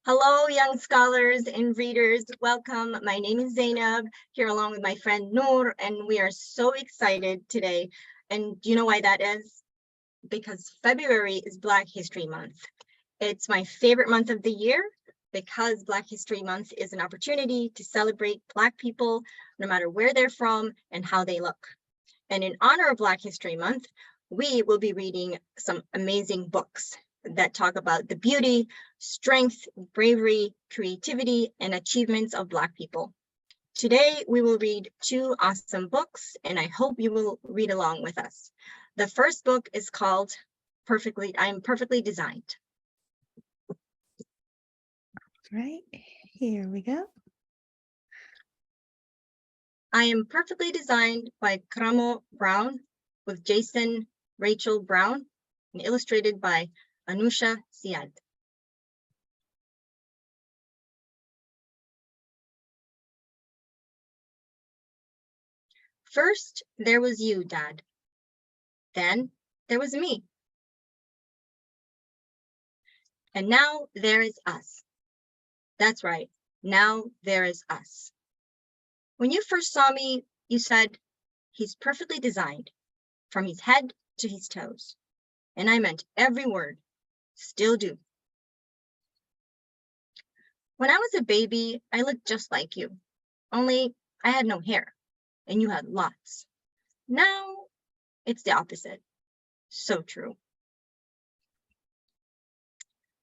Hello, young scholars and readers. Welcome. My name is Zainab, here along with my friend Noor, and we are so excited today. And do you know why that is? Because February is Black History Month. It's my favorite month of the year because Black History Month is an opportunity to celebrate Black people, no matter where they're from and how they look. And in honor of Black History Month, we will be reading some amazing books that talk about the beauty, strength, bravery, creativity, and achievements of Black people. Today, we will read two awesome books, and I hope you will read along with us. The first book is called I Am Perfectly Designed. Right, here we go. I Am Perfectly Designed by Karamo Brown with Jason Rachel Brown and illustrated by Anusha Siad. First, there was you, Dad. Then there was me. And now there is us. That's right, now there is us. When you first saw me, you said, he's perfectly designed, from his head to his toes. And I meant every word, still do. When I was a baby, I looked just like you, only I had no hair, and you had lots. Now, it's the opposite. So true.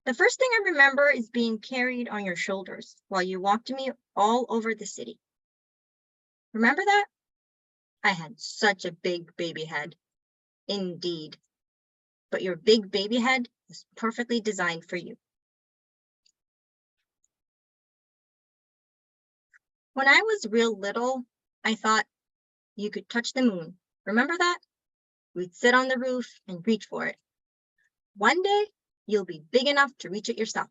The first thing I remember is being carried on your shoulders while you walked me all over the city. Remember that? I had such a big baby head. Indeed. But your big baby head was perfectly designed for you. When I was real little, I thought you could touch the moon. Remember that? We'd sit on the roof and reach for it. One day, you'll be big enough to reach it yourself.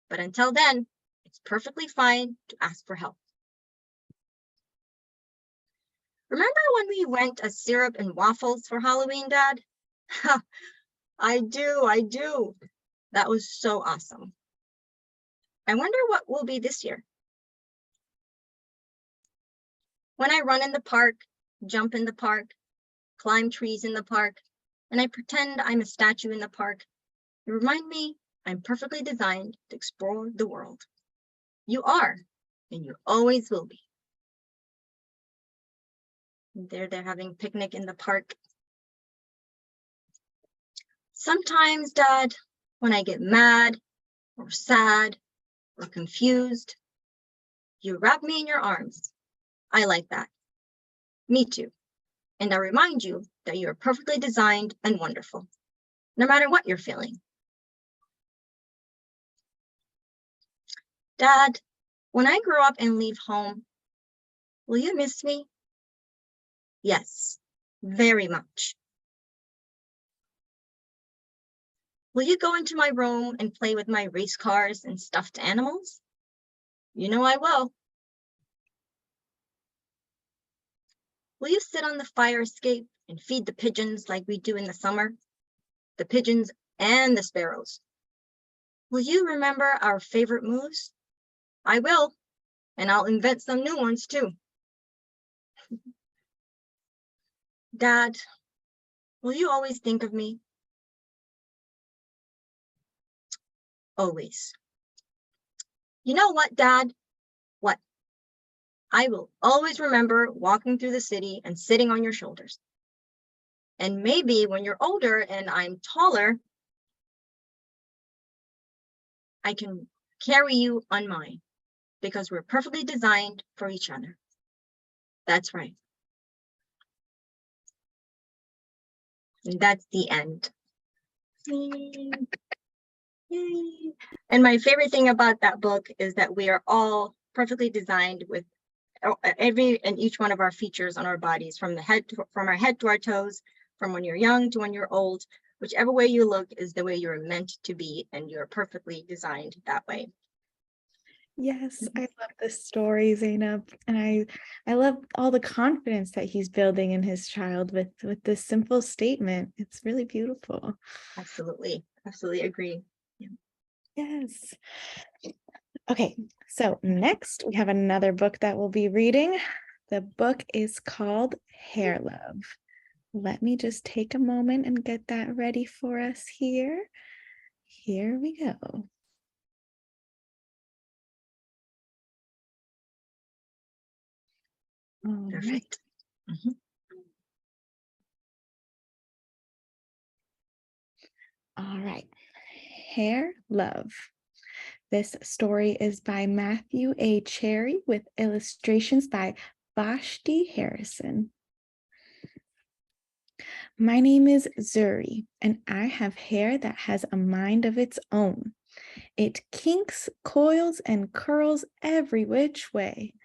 But until then, it's perfectly fine to ask for help. Remember when we went as syrup and waffles for Halloween, Dad? I do. That was so awesome. I wonder what will be this year. When I run in the park, jump in the park, climb trees in the park, and I pretend I'm a statue in the park, you remind me I'm perfectly designed to explore the world. You are, and you always will be. There they're having a picnic in the park. Sometimes, Dad, when I get mad or sad or confused, you wrap me in your arms. I like that. Me too. And I remind you that you are perfectly designed and wonderful, no matter what you're feeling. Dad, when I grow up and leave home, will you miss me? Yes, very much. Will you go into my room and play with my race cars and stuffed animals? You know I will. Will you sit on the fire escape and feed the pigeons like we do in the summer? The pigeons and the sparrows. Will you remember our favorite moves? I will, and I'll invent some new ones too. Dad, will you always think of me? Always. You know what, Dad? What? I will always remember walking through the city and sitting on your shoulders. And maybe when you're older and I'm taller, I can carry you on mine because we're perfectly designed for each other. That's right. And that's the end. Yay. Yay. And my favorite thing about that book is that we are all perfectly designed with every and each one of our features on our bodies, from our head to our toes, from when you're young to when you're old. Whichever way you look is the way you're meant to be, and you're perfectly designed that way. Yes, I love this story, Zainab, and I love all the confidence that he's building in his child with this simple statement. It's really beautiful. Absolutely agree. Yeah. Yes. Okay, so next we have another book that we'll be reading. The book is called Hair Love. Let me just take a moment and get that ready for us here. Here we go. All right. Perfect. Mhm. All right. Hair Love. This story is by Matthew A. Cherry with illustrations by Vashti Harrison. My name is Zuri, and I have hair that has a mind of its own. It kinks, coils, and curls every which way.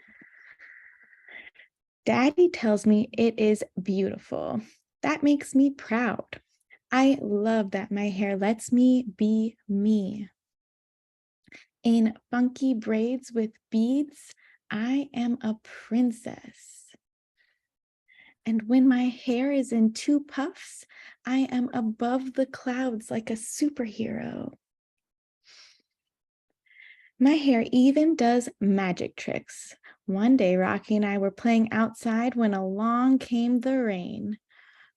Daddy tells me it is beautiful. That makes me proud. I love that my hair lets me be me. In funky braids with beads, I am a princess. And when my hair is in two puffs, I am above the clouds like a superhero. My hair even does magic tricks. One day, Rocky and I were playing outside when along came the rain.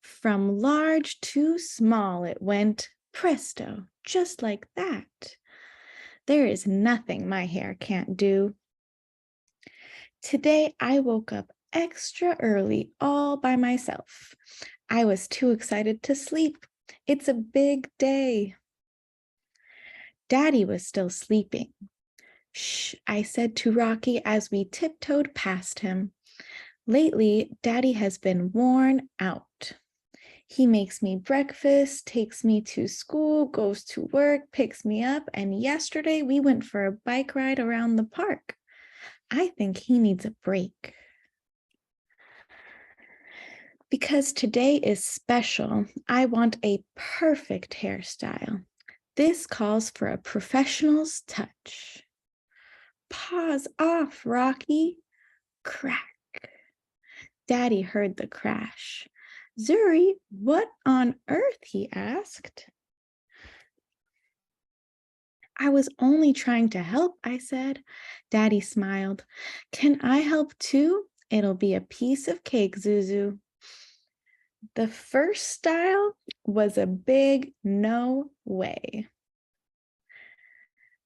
From large to small, it went presto, just like that. There is nothing my hair can't do. Today, I woke up extra early all by myself. I was too excited to sleep. It's a big day. Daddy was still sleeping. Shh, I said to Rocky as we tiptoed past him. Lately, Daddy has been worn out. He makes me breakfast, takes me to school, goes to work, picks me up, and yesterday we went for a bike ride around the park. I think he needs a break. Because today is special, I want a perfect hairstyle. This calls for a professional's touch. Paws off, Rocky. Crack. Daddy heard the crash. Zuri, what on earth? He asked. I was only trying to help, I said. Daddy smiled. Can I help too? It'll be a piece of cake, Zuzu. The first style was a big no way.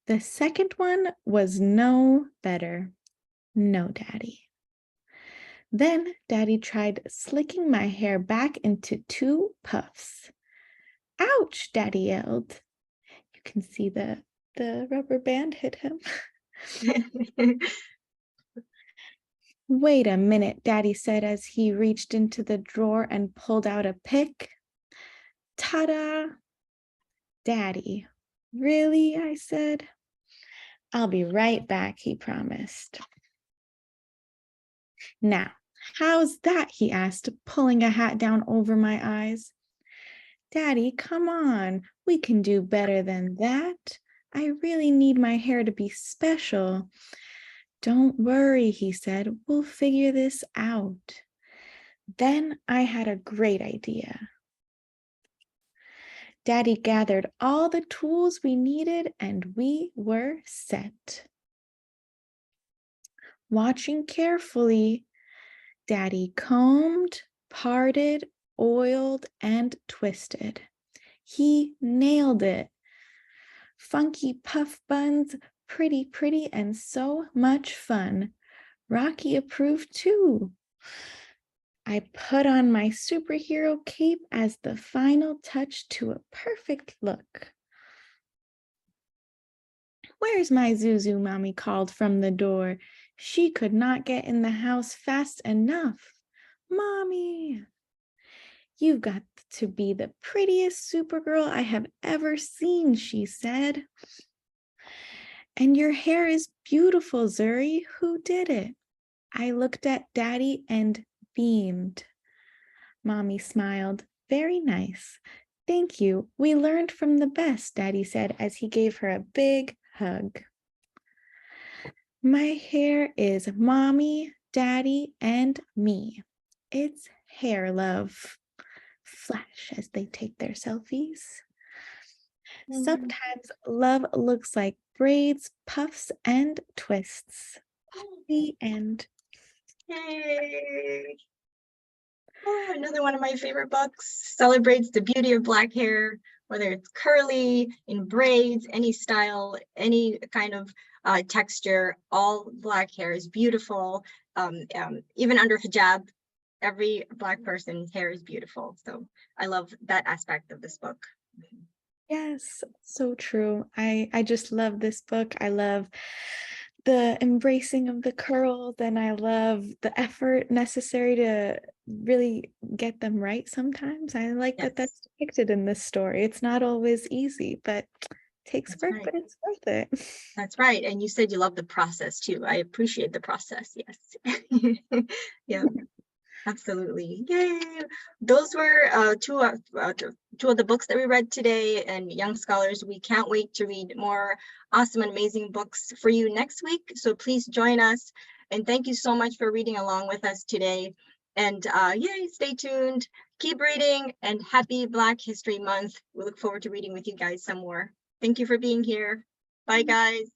The second one was no better. No, Daddy. Then Daddy tried slicking my hair back into two puffs. Ouch, Daddy yelled. You can see the rubber band hit him. Wait a minute, Daddy said as he reached into the drawer and pulled out a pick. Ta-da! Daddy, really? I said. I'll be right back, he promised. Now, how's that? He asked, pulling a hat down over my eyes. Daddy, come on, we can do better than that. I really need my hair to be special. Don't worry, he said, we'll figure this out. Then I had a great idea. Daddy gathered all the tools we needed and we were set. Watching carefully, Daddy combed, parted, oiled, and twisted. He nailed it. Funky puff buns, pretty, and so much fun. Rocky approved too. I put on my superhero cape as the final touch to a perfect look. Where's my Zuzu? Mommy called from the door. She could not get in the house fast enough. Mommy, you've got to be the prettiest Supergirl I have ever seen, she said. And your hair is beautiful, Zuri. Who did it? I looked at Daddy and beamed. Mommy smiled. Very nice. Thank you. We learned from the best, Daddy said as he gave her a big hug. My hair is Mommy, Daddy, and me. It's hair love. Flash as they take their selfies. Sometimes love looks like braids, puffs, and twists. The end. Yay. Oh, another one of my favorite books celebrates the beauty of Black hair, whether it's curly, in braids, any style, any kind of texture. All Black hair is beautiful. Even under hijab, every Black person's hair is beautiful. So I love that aspect of this book. Yes, so true. I just love this book. I love the embracing of the curls, and I love the effort necessary to really get them right sometimes. I like that Yes, that's depicted in this story. It's not always easy, but takes that's work, right. but it's worth it. That's right. And you said you love the process too. I appreciate the process. Yes. Yeah. Absolutely. Yay. Those were two of the books that we read today. And Young Scholars, we can't wait to read more awesome and amazing books for you next week. So please join us. And thank you so much for reading along with us today. And yay, stay tuned. Keep reading and happy Black History Month. We look forward to reading with you guys some more. Thank you for being here. Bye, guys.